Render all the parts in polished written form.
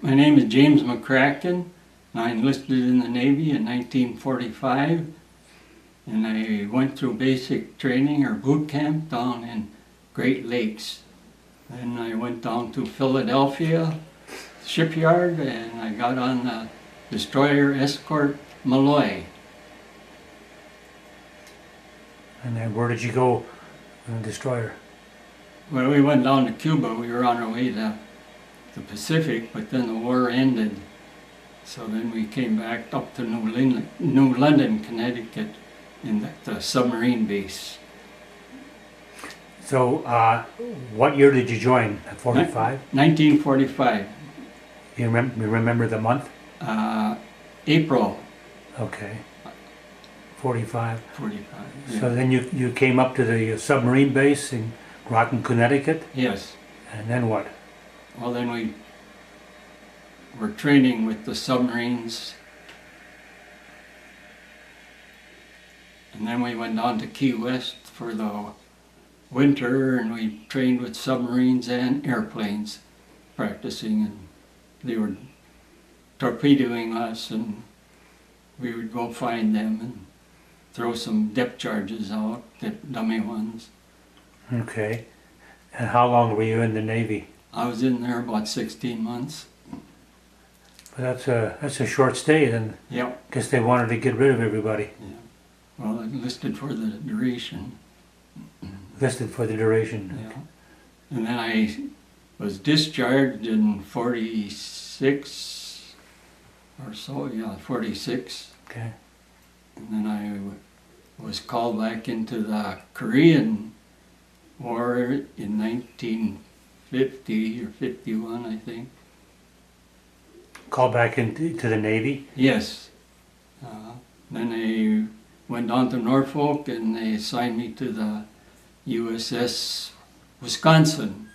My name is James McCracken, and I enlisted in the Navy in 1945, and I went through basic training or boot camp down in Great Lakes. Then I went down to Philadelphia shipyard, and I got on the destroyer escort Malloy. And then where did you go on the destroyer? Well, we went down to Cuba. We were on our way to the Pacific, but then the war ended. So then we came back up to New London, Connecticut, in the submarine base. So, what year did you join? At 45? 1945. You remember the month? April. Okay. 45. 45. Yeah. So then you came up to the submarine base in Groton, Connecticut? Yes. And then what? Well, then we were training with the submarines. And then we went down to Key West for the winter, and we trained with submarines and airplanes, practicing, and they were torpedoing us, and we would go find them and throw some depth charges out, dummy ones. Okay. And how long were you in the Navy? I was in there about 16 months. But that's a short stay then. Yep. Guess they wanted to get rid of everybody. Yeah. Well, I enlisted for the duration. Listed for the duration. Yeah. And then I was discharged in 46 or so, 46. Okay. And then I was called back into the Korean War in 1950 or 51, I think. Called back into the Navy? Yes. Then I went on to Norfolk, and they assigned me to the USS Wisconsin.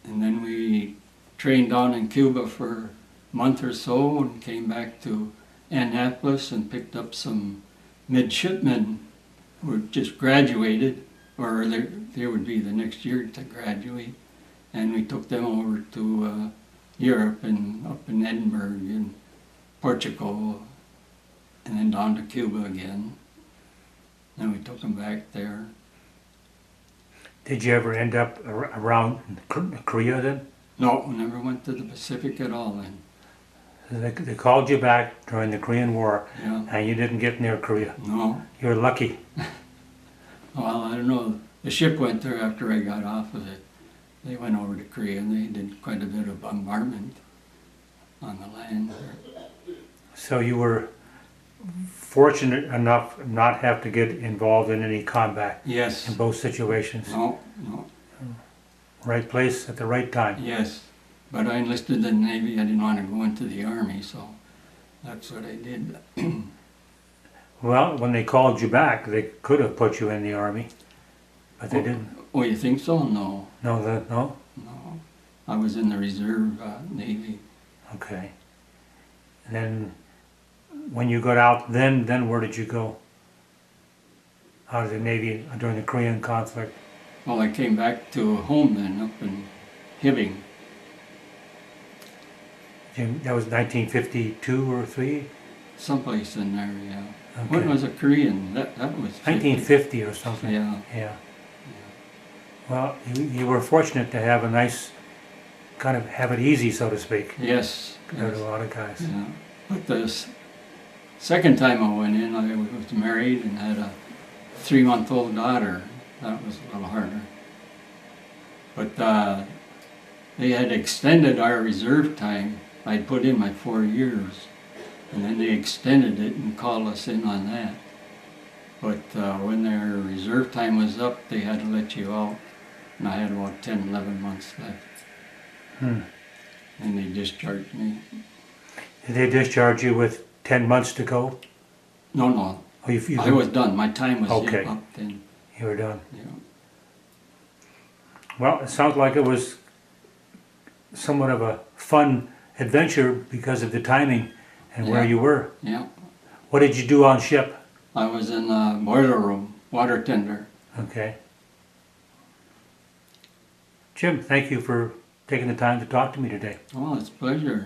And then we trained down in Cuba for a month or so and came back to Annapolis and picked up some midshipmen who had just graduated, or they would be the next year to graduate. And we took them over to Europe and up in Edinburgh and Portugal, and then down to Cuba again. And we took them back there. Did you ever end up around Korea then? No, we never went to the Pacific at all then. They called you back during the Korean War, Yeah. and you didn't get near Korea. No. You're lucky. Well, I don't know. The ship went there after I got off of it. They went over to Korea and they did quite a bit of bombardment on the land there. So you were fortunate enough not have to get involved in any combat Yes. in both situations. No. Right place at the right time. Yes. But I enlisted in the Navy. I didn't want to go into the Army, so that's what I did. Well, when they called you back, they could have put you in the Army, but they didn't. Oh, you think so? No. No. No. I was in the reserve Navy. Okay. And then, when you got out, then where did you go? Out of the Navy during the Korean conflict? Well, I came back to home then, up in Hibbing. That was 1952 or 3? Someplace in there, yeah. Okay. When was a Korean? That was 1950 or something. Yeah. Well, you were fortunate to have a nice, kind of have it easy, so to speak, Yes. compared to a lot of guys. Yeah. But the second time I went in, I was married and had a 3-month-old daughter. That was a little harder. But they had extended our reserve time. I'd put in my 4 years, and then they extended it and called us in on that. But when their reserve time was up, they had to let you out, and I had about 10, 11 months left. And they discharged me. Did they discharge you with 10 months to go? No. Oh, you I was done. My time was Okay. up then. You were done. Yeah. Well, it sounds like it was somewhat of a fun adventure because of the timing and where Yeah. you were. Yeah. What did you do on ship? I was in the boiler room, water tender. Okay. Jim, thank you for taking the time to talk to me today. Oh, it's a pleasure.